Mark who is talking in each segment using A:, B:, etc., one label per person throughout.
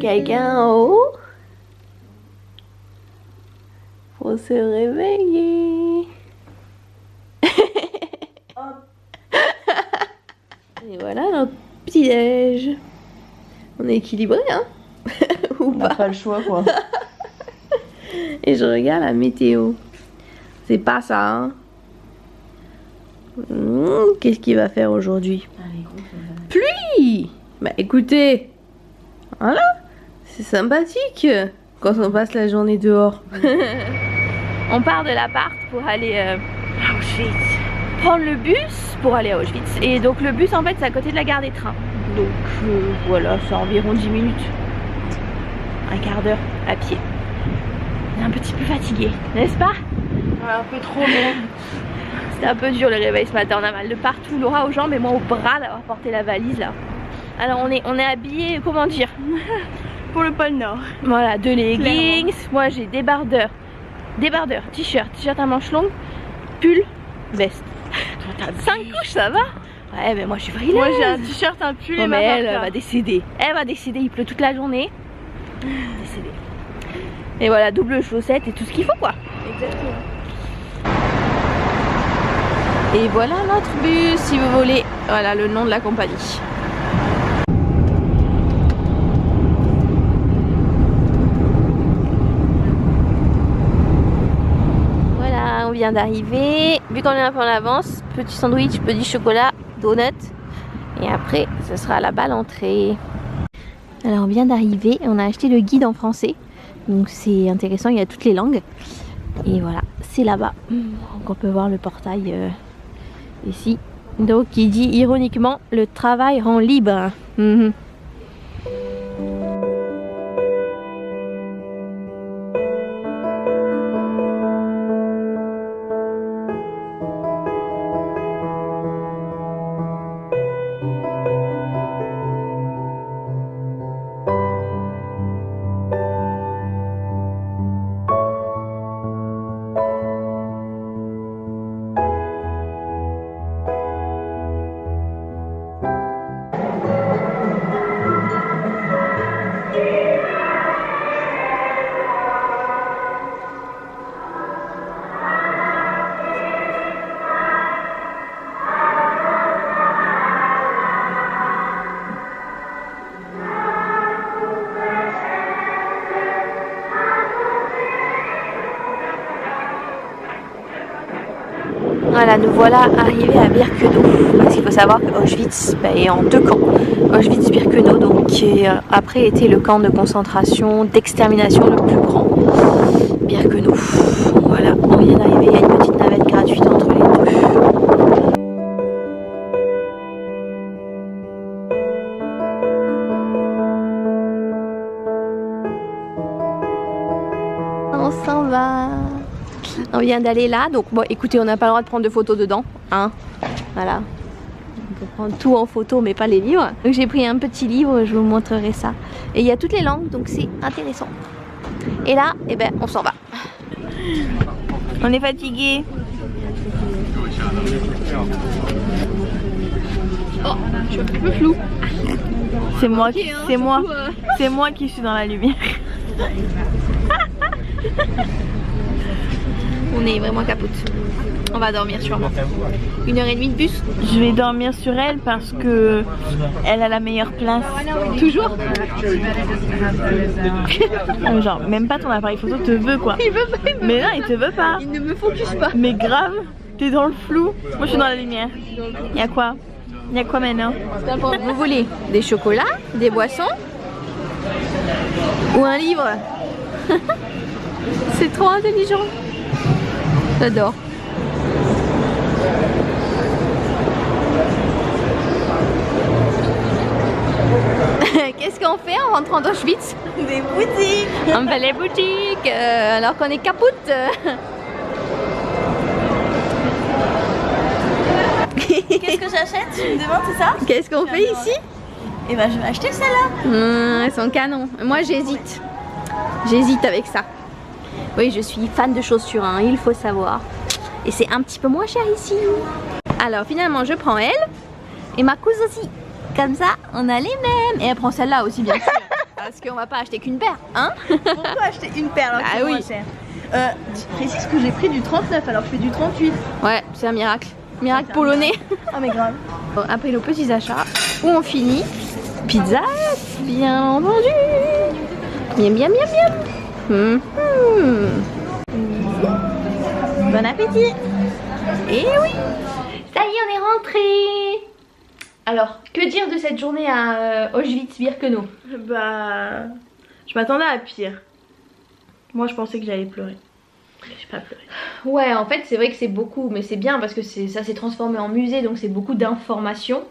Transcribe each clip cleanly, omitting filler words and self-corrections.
A: Quelqu'un en haut? Faut se réveiller. Et voilà notre petit déj. On est équilibré, hein? Ou
B: On n'a pas le choix, quoi.
A: Et je regarde la météo. C'est pas ça, hein? Qu'est-ce qu'il va faire aujourd'hui? Pluie! Bah écoutez, voilà, c'est sympathique quand on passe la journée dehors. On part de l'appart pour aller à Auschwitz. Prendre le bus pour aller à Auschwitz. Et donc le bus en fait c'est à côté de la gare des trains. Donc voilà, c'est environ 10 minutes. Un quart d'heure à pied. On est un petit peu fatigué, n'est-ce pas?
B: Ouais, un peu trop, mais...
A: C'était un peu dur le réveil ce matin, on a mal de partout, Laura aux jambes et moi au bras d'avoir porté la valise là. Alors on est habillés, comment dire,
B: pour le pôle Nord.
A: Voilà, 2 leggings, moi j'ai débardeur, t-shirt à manches longues, pull, veste. 5 couches, ça va? Ouais, mais moi je suis freelance.
B: Moi j'ai un t-shirt, un pull et ma
A: mais elle
B: parka.
A: va décéder. Elle va décéder, il pleut toute la journée. Décédée. Et voilà, double chaussette et tout ce qu'il faut quoi.
B: Exactement.
A: Et voilà notre bus, si vous voulez. Voilà le nom de la compagnie. Voilà, on vient d'arriver. Vu qu'on est un peu en avance, petit sandwich, petit chocolat, donut. Et après, ce sera là-bas l'entrée. Alors on vient d'arriver, on a acheté le guide en français. Donc c'est intéressant, il y a toutes les langues. Et voilà, c'est là-bas. Donc on peut voir le portail ici. Donc il dit ironiquement, le travail rend libre. Voilà, nous voilà arrivés à Birkenau. Parce qu'il faut savoir que Auschwitz est en 2 camps. Auschwitz-Birkenau, donc qui après été le camp de concentration, d'extermination le plus grand. Birkenau. Voilà, on vient d'arriver, il y a une petite navette gratuite entre les deux. On s'en va. On vient d'aller là, donc bon écoutez, on n'a pas le droit de prendre de photos dedans, hein. Voilà. On peut prendre tout en photo mais pas les livres. Donc j'ai pris un petit livre, je vous montrerai ça. Et il y a toutes les langues, donc c'est intéressant. Et là, eh ben on s'en va. On est fatigué. Oh, je suis un peu flou.
B: C'est moi, c'est moi qui suis dans la lumière.
A: On est vraiment capote. On va dormir sûrement. 1h30 de bus.
B: Je vais dormir sur elle parce que elle a la meilleure place.
A: Toujours.
B: Genre même pas ton appareil photo te veut quoi.
A: Il veut pas.
B: Mais non, il te veut pas.
A: Il ne me focus pas.
B: Mais grave, t'es dans le flou. Moi je suis dans la lumière. Y'a quoi? Y'a quoi maintenant?
A: Vous voulez des chocolats, des boissons ou un livre? C'est trop intelligent. J'adore. Qu'est-ce qu'on fait en rentrant d'Auschwitz?
B: Des boutiques.
A: On fait les boutiques alors qu'on est capote.
B: Qu'est-ce que j'achète? Tu me demandes, c'est ça?
A: Qu'est-ce qu'on fait ici?
B: Et ben je vais acheter celle-là.
A: Elles sont canon. Moi j'hésite. J'hésite avec ça. Oui, je suis fan de chaussures, hein, il faut savoir. Et c'est un petit peu moins cher ici. Alors finalement je prends elle et ma cousine aussi. Comme ça on a les mêmes. Et elle prend celle-là aussi bien sûr. Parce qu'on va pas acheter qu'une paire, hein?
B: Pourquoi acheter une paire alors que c'est moins cher? Précise que j'ai pris du 39 alors que je fais du 38.
A: Ouais, c'est un miracle. Miracle polonais.
B: Ah mais grave.
A: Bon, après nos petits achats, où on finit? Pizza, bien entendu. Miam miam miam miam.
B: Bon appétit.
A: Et oui. Ça y est, on est rentré. Alors, que dire de cette journée à Auschwitz-Birkenau?
B: Bah, je m'attendais à pire. Moi je pensais que j'allais pleurer. J'ai pas pleuré.
A: Ouais, en fait c'est vrai que c'est beaucoup, mais c'est bien parce que ça s'est transformé en musée, donc c'est beaucoup d'informations,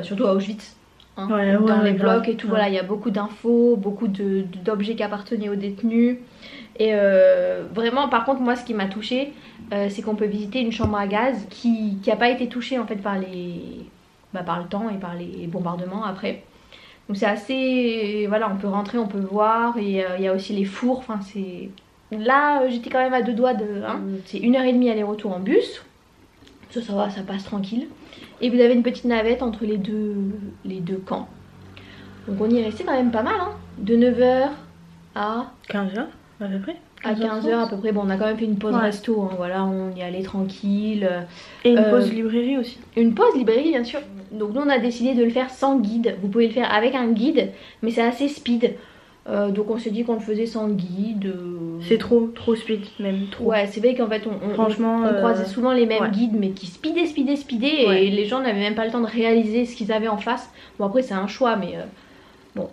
A: surtout à Auschwitz, hein,
B: ouais,
A: dans les blocs
B: grave.
A: et tout, voilà, il y a beaucoup d'infos, beaucoup d'objets qui appartenaient aux détenus. Et vraiment, par contre, moi ce qui m'a touchée, c'est qu'on peut visiter une chambre à gaz qui a pas été touchée en fait par le temps et par les bombardements après. Donc c'est assez, voilà, on peut rentrer, on peut voir, et il y a aussi les fours, enfin c'est... Là j'étais quand même à 2 doigts de... Hein, c'est 1h30 aller-retour en bus, ça va, ça passe tranquille. Et vous avez une petite navette entre les deux camps. Donc on y est resté quand même pas mal, hein, de 9h à
B: 15h à peu près.
A: À 15h à peu près. Bon, on a quand même fait une pause resto, hein, voilà, on y allait tranquille.
B: Et une pause librairie aussi.
A: Une pause librairie bien sûr. Donc nous on a décidé de le faire sans guide. Vous pouvez le faire avec un guide, mais c'est assez speed. Donc on s'est dit qu'on le faisait sans guide.
B: C'est trop speed même, trop.
A: Ouais, c'est vrai qu'en fait
B: franchement,
A: on croisait souvent les mêmes guides, mais qui speedaient et les gens n'avaient même pas le temps de réaliser ce qu'ils avaient en face. Bon après c'est un choix, mais bon.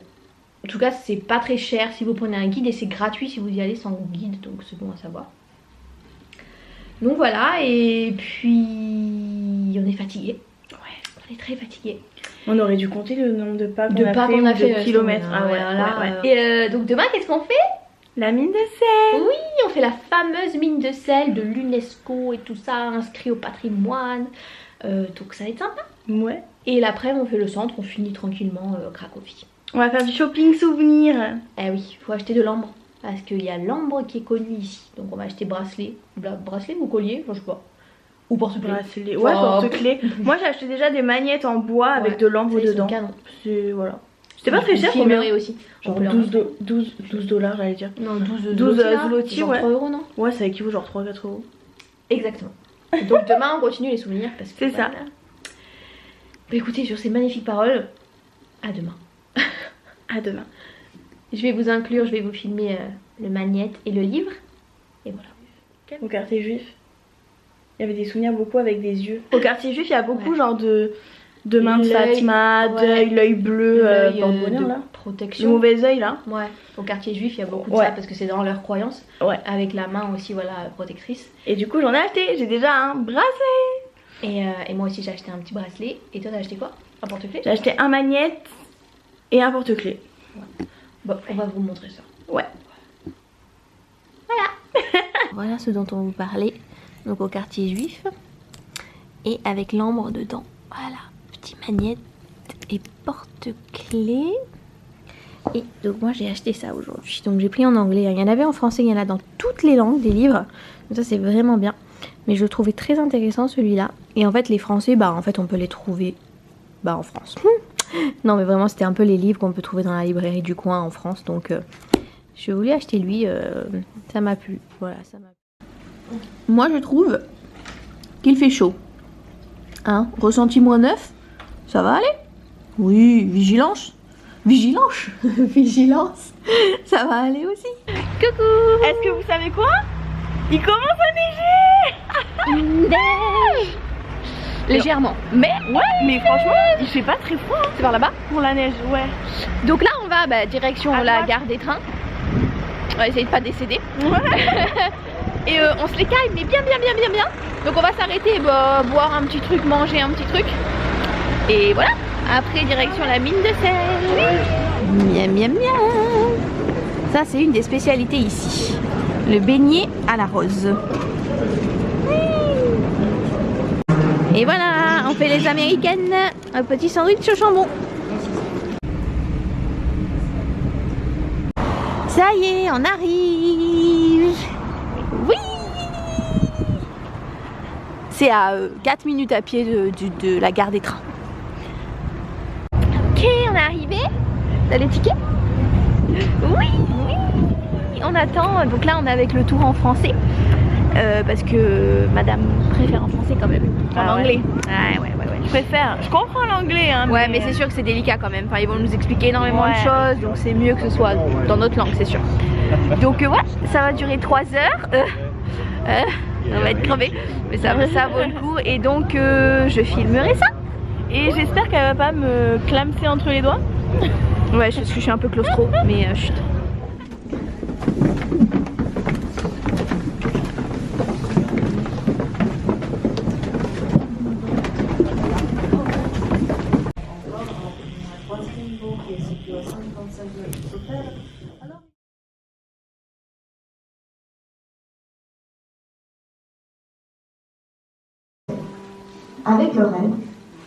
A: En tout cas c'est pas très cher si vous prenez un guide, et c'est gratuit si vous y allez sans guide, donc c'est bon à savoir. Donc voilà, et puis on est fatigué. Ouais, on est très fatigué.
B: On aurait dû compter le nombre de pas qu'on a fait, de kilomètres. Ah ouais.
A: Et donc demain qu'est-ce qu'on fait?
B: La mine de sel.
A: Oui, on fait la fameuse mine de sel de l'UNESCO et tout ça, inscrit au patrimoine. Donc ça va être sympa.
B: Ouais.
A: Et l'après-midi on fait le centre, on finit tranquillement Cracovie.
B: On va faire du shopping souvenir.
A: Eh oui, il faut acheter de l'ambre. Parce qu'il y a l'ambre qui est connu ici. Donc on va acheter bracelet. Bracelet ou collier, je sais pas. Ou porte-clés.
B: Bracelet, ouais, porte-clés. Moi j'ai acheté déjà des magnettes en bois avec de l'ambre dedans. C'est voilà. C'était pas très cher, combien
A: aussi.
B: Genre 12 dollars j'allais dire.
A: Non, 12
B: zloty,
A: ouais.
B: 3 euros non? Ouais, ça équivaut genre 3-4 euros.
A: Exactement. Donc demain on continue les souvenirs parce que...
B: C'est ça.
A: Bah écoutez, sur ces magnifiques paroles, à demain.
B: À demain.
A: Je vais vous inclure, je vais vous filmer le magnète et le livre. Et voilà.
B: Au quartier juif, il y avait des souvenirs beaucoup avec des yeux. Au quartier juif, il y a beaucoup genre de main de Fatima, d'œil, l'œil bleu,
A: de
B: là.
A: Protection.
B: Le mauvais œil là.
A: Ouais. Au quartier juif, il y a beaucoup de ça parce que c'est dans leur croyance.
B: Ouais.
A: Avec la main aussi, voilà, protectrice.
B: Et du coup, j'en ai acheté. J'ai déjà un bracelet.
A: Et moi aussi, j'ai acheté un petit bracelet. Et toi, t'as acheté quoi? Un porte-clés?
B: J'ai acheté un magnète et un porte-clés.
A: Ouais. Bon, on va vous montrer ça.
B: Ouais.
A: Voilà. Voilà ce dont on vous parlait. Donc au quartier juif. Et avec l'ambre dedans. Voilà. Petit magnète et porte-clés. Et donc moi j'ai acheté ça aujourd'hui. Donc j'ai pris en anglais. Il y en avait en français, il y en a dans toutes les langues des livres. Donc ça c'est vraiment bien. Mais je le trouvais très intéressant celui-là. Et en fait les français, bah en fait on peut les trouver en France. Non mais vraiment c'était un peu les livres qu'on peut trouver dans la librairie du coin en France. Donc je voulais acheter lui, ça m'a plu. Voilà, ça m'a plu. Moi je trouve qu'il fait chaud. Hein, ressenti -9, ça va aller? Oui, vigilance. Vigilance. Vigilance. Ça va aller aussi. Coucou.
B: Est-ce que vous savez quoi? Il commence à neiger.
A: Une neige. Légèrement. Mais
B: ouais, mais franchement, il fait pas très froid.
A: C'est par là-bas?
B: Pour la neige, ouais.
A: Donc là, on va direction la gare des trains. On va essayer de pas décéder. Ouais. Et on se les caille, mais bien. Donc on va s'arrêter, boire un petit truc, manger un petit truc. Et voilà. Après, direction la mine de sel. Oui. Miam. Ça, c'est une des spécialités ici. Le beignet à la rose. Et voilà, on fait les américaines. Un petit sandwich au jambon. Ça y est, on arrive. Oui. C'est à 4 minutes à pied de la gare des trains. Ok, on est arrivé. T'as les tickets?
C: Oui, on attend. Donc là, on est avec le tour en français. Parce que madame préfère en français quand même. En anglais. Ouais.
B: Je préfère. Je comprends l'anglais. Hein,
C: ouais, mais c'est sûr que c'est délicat quand même. Enfin, ils vont nous expliquer énormément de choses. Donc c'est mieux que ce soit dans notre langue, c'est sûr. Donc ouais, ça va durer 3 heures. On va être crevés. Mais ça vaut le coup. Et donc je filmerai ça.
B: Et j'espère qu'elle va pas me clamser entre les doigts.
C: Ouais, je suis un peu claustro, mais chut.
D: Avec leur aide,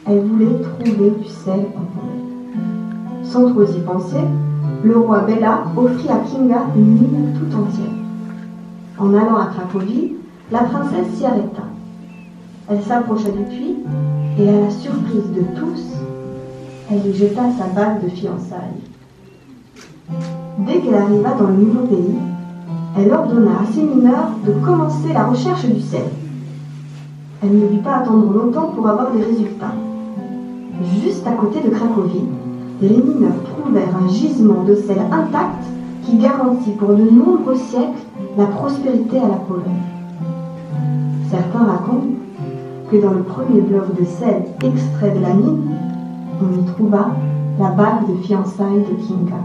D: elle voulait trouver du sel en forêt. Sans trop y penser, le roi Bela offrit à Kinga une mine tout entière. En allant à Cracovie, la princesse s'y arrêta. Elle s'approcha du puits et, à la surprise de tous, elle y jeta sa bague de fiançailles. Dès qu'elle arriva dans le nouveau pays, elle ordonna à ses mineurs de commencer la recherche du sel. Elle ne dut pas attendre longtemps pour avoir des résultats. Juste à côté de Cracovie, les mineurs trouvèrent un gisement de sel intact qui garantit pour de nombreux siècles la prospérité à la Pologne. Certains racontent que dans le premier bloc de sel extrait de la mine, on y trouva la bague de fiançailles de Kinga.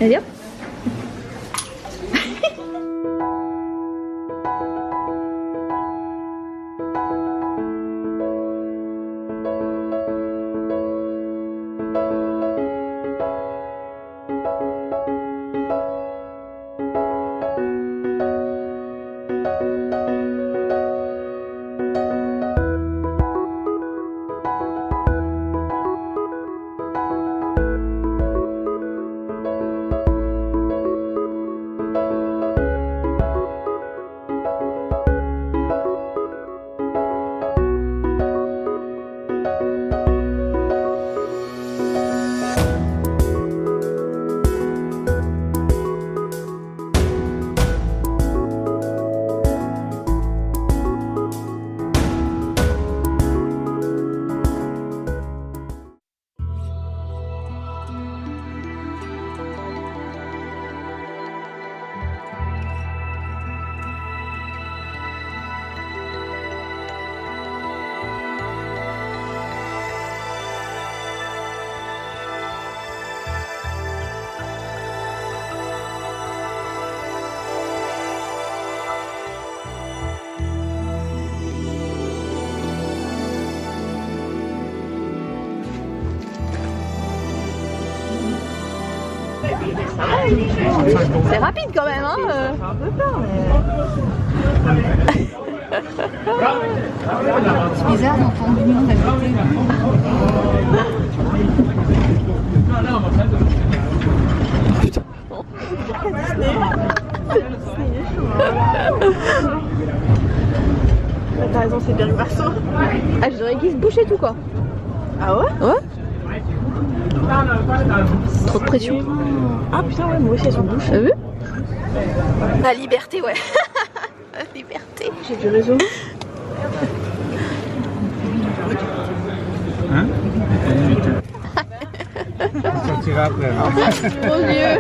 C: Allez hop.
A: C'est rapide quand même, hein.
B: C'est un peu peur, mais...
E: C'est bizarre d'entendre du monde à côté.
B: T'as raison, c'est bien le perso.
A: Ah, je dirais qu'il se bouchait tout quoi.
B: Ah ouais?
A: Ouais. Trop de pression.
B: Ah putain, ouais, moi aussi elles sont bouches.
A: T'as vu? La liberté, ouais. La liberté.
B: J'ai du réseau.
F: Hein? On sortira après.
A: Mon Dieu.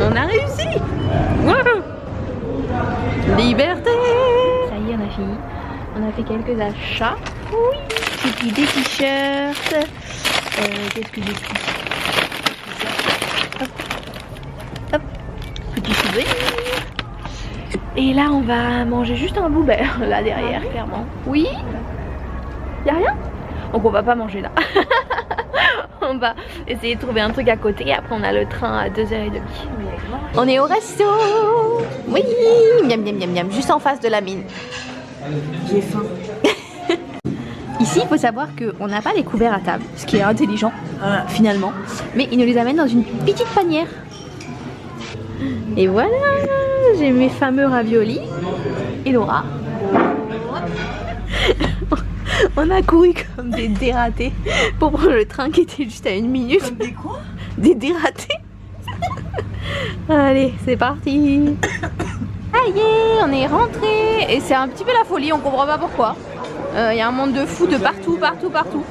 A: On a réussi. Wow. Liberté.
C: Ça y est, on a fini. On a fait quelques achats. Oui. J'ai pris des t-shirts. Qu'est-ce que j'ai pris? Hop. Hop. Petit souvenir. Et là, on va manger juste un boubert, là derrière, clairement. Oui. Y'a rien? Donc on va pas manger là. On va essayer de trouver un truc à côté et après on a le train à 2h30. On est au resto. Oui, miam miam miam miam, juste en face de la mine.
B: J'ai faim.
C: Ici, il faut savoir qu'on n'a pas les couverts à table, ce qui est intelligent finalement. Mais ils nous les amènent dans une petite panière. Et voilà, j'ai mes fameux raviolis. Et Laura. On a couru comme des dératés pour prendre le train qui était juste à 1 minute.
B: Comme des quoi?
C: Des dératés. Allez, c'est parti. Ça y est, on est rentré. Et c'est un petit peu la folie, on comprend pas pourquoi. Il y a un monde de fous de partout, partout, partout.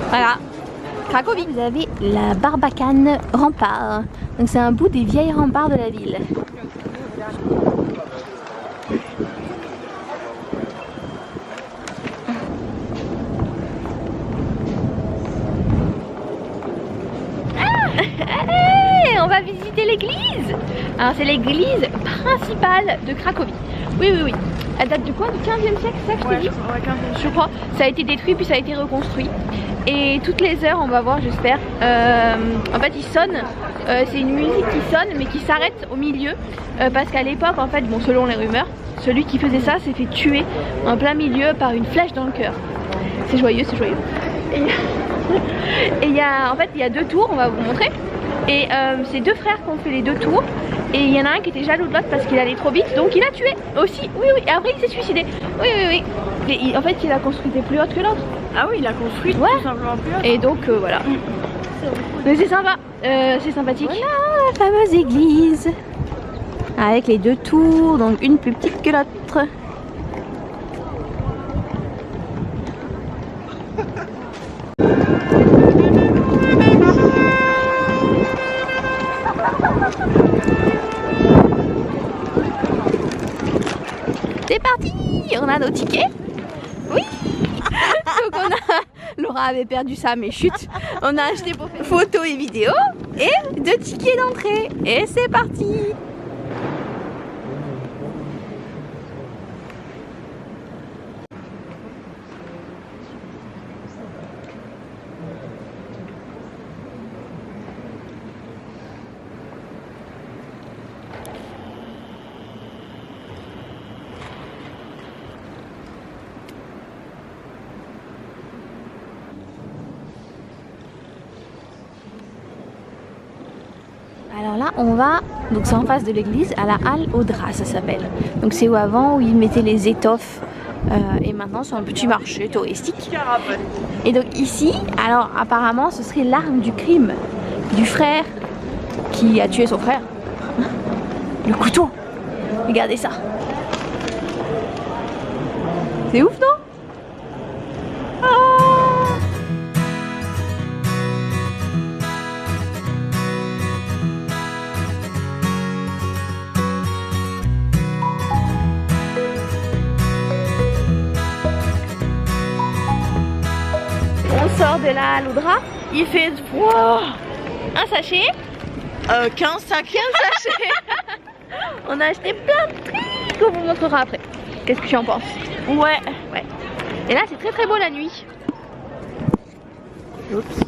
C: Voilà. Cracovie. Vous avez la Barbacane Rempart. Donc c'est un bout des vieilles remparts de la ville. On va visiter l'église. Alors c'est l'église principale de Cracovie. Oui, oui, oui. Elle date de quoi? Du 15e siècle, c'est ça que je t'ai dit? Je crois. Ça a été détruit puis ça a été reconstruit. Et toutes les heures, on va voir, j'espère. En fait, il sonne. C'est une musique qui sonne mais qui s'arrête au milieu. Parce qu'à l'époque, en fait, bon, selon les rumeurs, celui qui faisait ça s'est fait tuer en plein milieu par une flèche dans le cœur. C'est joyeux, c'est joyeux. Et il y a, en fait, il y a 2 tours, on va vous montrer. Et c'est 2 frères qui ont fait les 2 tours. Et il y en a un qui était jaloux de l'autre parce qu'il allait trop vite. Donc il a tué aussi. Oui, oui. Et après il s'est suicidé. Oui, oui, oui. Et en fait il a construit des plus hautes que l'autre.
B: Ah oui, il a construit tout simplement plus haute.
C: Et donc voilà. Mais c'est sympa. C'est sympathique. Voilà la fameuse église. Avec les 2 tours. Donc une plus petite que l'autre. C'est parti, on a nos tickets. Oui. Donc on a, Laura avait perdu ça mais chut. On a acheté pour faire photos et vidéos et 2 tickets d'entrée. Et c'est parti. Alors là on va, donc c'est en face de l'église, à la halle aux draps ça s'appelle. Donc c'est où avant où ils mettaient les étoffes et maintenant c'est un petit marché touristique. Et donc ici, alors apparemment ce serait l'arme du crime du frère qui a tué son frère. Le couteau, regardez ça. C'est ouf non? On sort de la halle aux draps, il fait froid. Un sachet
B: 15 sachets.
C: On a acheté plein de trucs qu'on vous montrera après. Qu'est-ce que tu en penses?
B: Ouais.
C: Ouais. Et là c'est très très beau la nuit. Oups.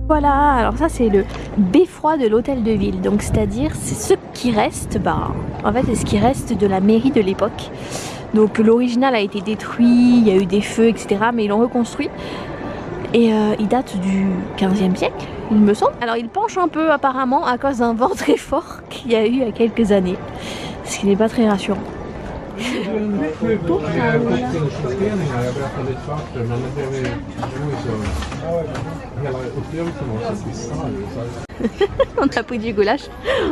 C: Voilà, alors ça c'est le beffroi de l'hôtel de ville, donc c'est-à-dire c'est ce qui reste, en fait c'est ce qui reste de la mairie de l'époque. Donc l'original a été détruit, il y a eu des feux etc, mais ils l'ont reconstruit et il date du 15e siècle il me semble. Alors il penche un peu apparemment à cause d'un vent très fort qu'il y a eu il y a quelques années, ce qui n'est pas très rassurant. On a pris du goulash,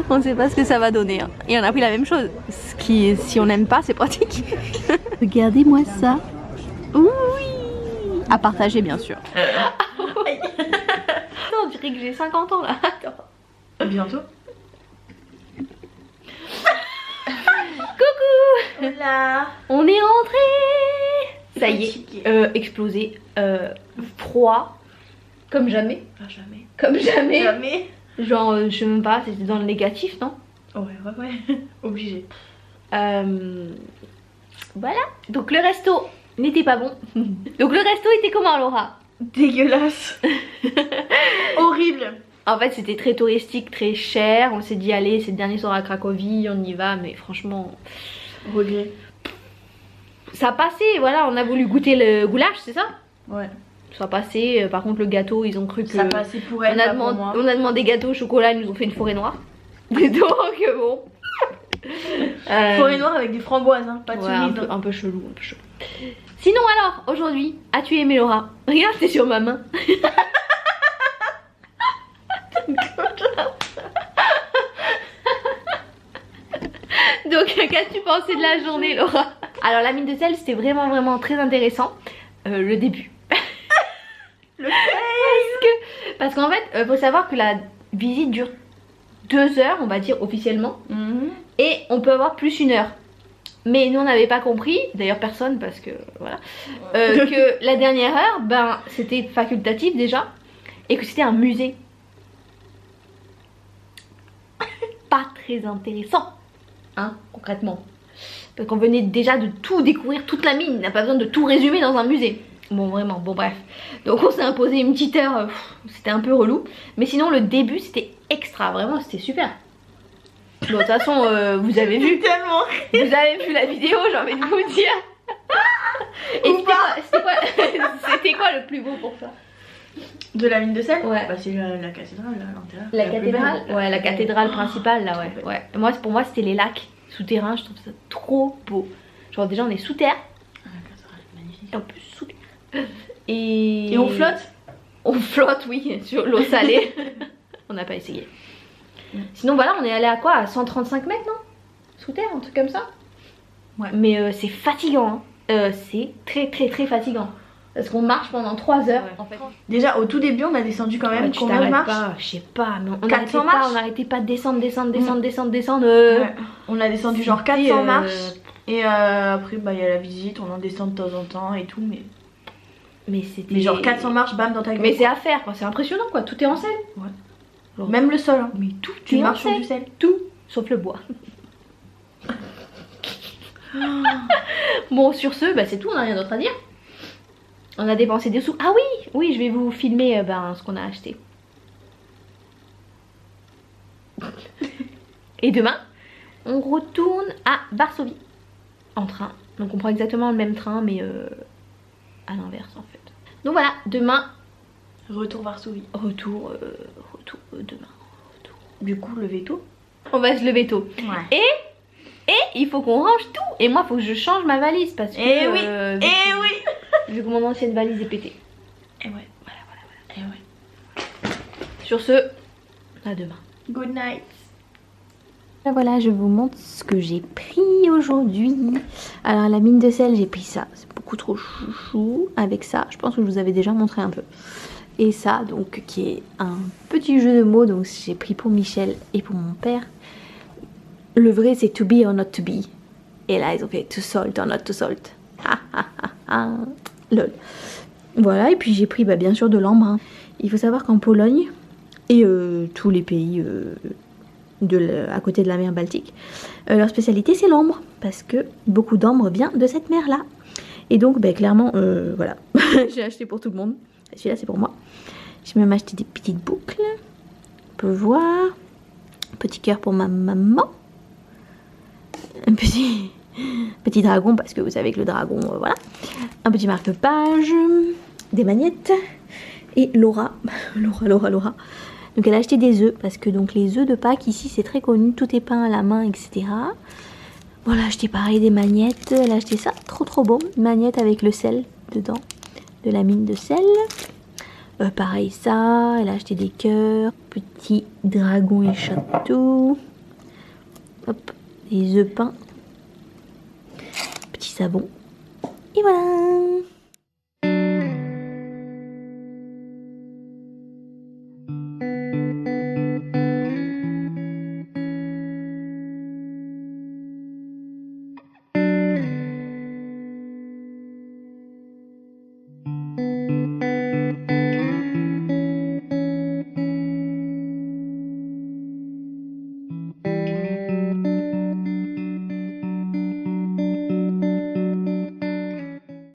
C: on ne sait pas ce que ça va donner. Hein. Et on a pris la même chose. Ce qui, si on n'aime pas, c'est pratique. Regardez-moi ça. Oui. À partager, bien sûr. On dirait que j'ai 50 ans là. Attends.
B: Bientôt.
C: Coucou.
B: Hola.
C: On est rentré. Ça y est, explosé, froid, comme jamais.
B: Enfin, jamais.
C: Comme jamais.
B: Jamais.
C: Genre, je sais même pas, c'était dans le négatif, non?
B: Ouais. Obligé.
C: Voilà. Donc le resto n'était pas bon. Donc le resto était comment, Laura?
B: Dégueulasse. Horrible.
C: En fait, c'était très touristique, très cher. On s'est dit, allez, c'est le dernier soir à Cracovie, on y va, mais franchement...
B: Regret.
C: Ça a passé, voilà, on a voulu goûter le goulash, c'est ça?
B: Ouais.
C: Ça a passé, par contre le gâteau, ils ont cru que...
B: Ça a passé pour elle, pas pour moi.
C: On a demandé gâteau au chocolat, ils nous ont fait une forêt noire. Donc bon...
B: Forêt noire avec des framboises, hein, pas de
C: ouais,
B: cerises.
C: un peu chelou, un peu chelou. Sinon alors, aujourd'hui, as-tu aimé Laura? Regarde, c'est sur ma main. Donc qu'as-tu pensé de la journée, Laura? Alors la mine de sel, c'était vraiment très intéressant. Le début. Parce qu'en fait, faut savoir que la visite dure 2 heures, on va dire officiellement. Et on peut avoir plus 1 heure. Mais nous on n'avait pas compris, d'ailleurs personne parce que voilà, que la dernière heure, ben c'était facultatif déjà. Et que c'était un musée. Pas très intéressant, hein, concrètement. Parce qu'on venait déjà de tout découvrir, toute la mine, on n'a pas besoin de tout résumer dans un musée. Bon vraiment, bon bref. Donc on s'est imposé une petite heure, c'était un peu relou. Mais sinon le début c'était extra, vraiment c'était super. Bon, de toute façon, vous avez vu.
B: Tellement.
C: Vous avez vu la vidéo, j'ai envie de vous dire. Et c'était quoi le plus beau pour toi?
B: De la mine de sel?
C: Ouais.
B: Bah c'est la cathédrale là, l'intérieur.
C: La cathédrale? Ouais, la cathédrale principale là, ouais. Moi, pour moi, c'était les lacs souterrains, je trouve ça trop beau. Genre, déjà, on est sous terre.
B: La cathédrale est magnifique.
C: Et en plus, sous terre. Et
B: on flotte?
C: On flotte, oui, sur l'eau salée. On n'a pas essayé. Sinon, voilà, on est allé à quoi? À 135 mètres, non? Sous terre, un truc comme ça?
B: Ouais.
C: Mais c'est fatigant, hein. C'est très fatigant. Parce qu'on marche pendant 3 heures.
B: Ouais.
C: En fait.
B: Déjà au tout début on a descendu quand même, combien de marches?
C: Je sais pas, mais on
B: 400 marches.
C: on n'arrêtait pas de descendre.
B: Ouais. On a descendu genre 400 marches. Et après bah il y a la visite, on en descend de temps en temps et tout,
C: mais c'était...
B: Mais genre 400 marches, bam, dans ta gueule.
C: Mais c'est à faire, quoi. C'est impressionnant, quoi. Tout est en sel.
B: Ouais.
C: Genre...
B: Même le sol, hein.
C: Mais tout
B: tu
C: est en
B: marches sur
C: sel.
B: du sel.
C: Tout, sauf le bois. Bon, sur ce, bah, c'est tout, on n'a rien d'autre à dire. On a dépensé des sous. Ah oui, je vais vous filmer ce qu'on a acheté. Et demain, on retourne à Varsovie en train. Donc on prend exactement le même train, mais à l'inverse en fait. Donc voilà, demain,
B: Retour Varsovie.
C: retour demain. Retour.
B: Du coup, lever tôt.
C: On va se lever tôt.
B: Ouais.
C: Et il faut qu'on range tout. Et moi, il faut que je change ma valise parce que...
B: Eh oui.
C: Vu que mon ancienne valise est pétée.
B: Et ouais.
C: Voilà.
B: Et ouais.
C: Sur ce, à demain.
B: Good night.
C: Voilà, je vous montre ce que j'ai pris aujourd'hui. Alors, à la mine de sel, j'ai pris ça. C'est beaucoup trop chouchou. Avec ça, je pense que je vous avais déjà montré un peu. Et ça, donc, qui est un petit jeu de mots. Donc, j'ai pris pour Michel et pour mon père. Le vrai, c'est to be or not to be. Et là, ils ont fait to salt or not to salt. Lol. Voilà, et puis j'ai pris bien sûr de l'ambre. Hein. Il faut savoir qu'en Pologne et tous les pays à côté de la mer Baltique, leur spécialité c'est l'ambre. Parce que beaucoup d'ambre vient de cette mer là. Et donc clairement, voilà. J'ai acheté pour tout le monde. Celui-là c'est pour moi. J'ai même acheté des petites boucles. On peut voir. Petit cœur pour ma maman. Un petit dragon, parce que vous savez que le dragon, voilà. Un petit marque-page, des magnettes. Et Laura. Donc elle a acheté des œufs, parce que donc les œufs de Pâques, ici, c'est très connu. Tout est peint à la main, etc. Bon, elle a acheté pareil des magnettes. Elle a acheté ça, trop beau. Une magnette avec le sel dedans, de la mine de sel. Pareil ça, elle a acheté des cœurs, petits dragons et châteaux. Hop, des œufs peints. Petit savon. Et voilà.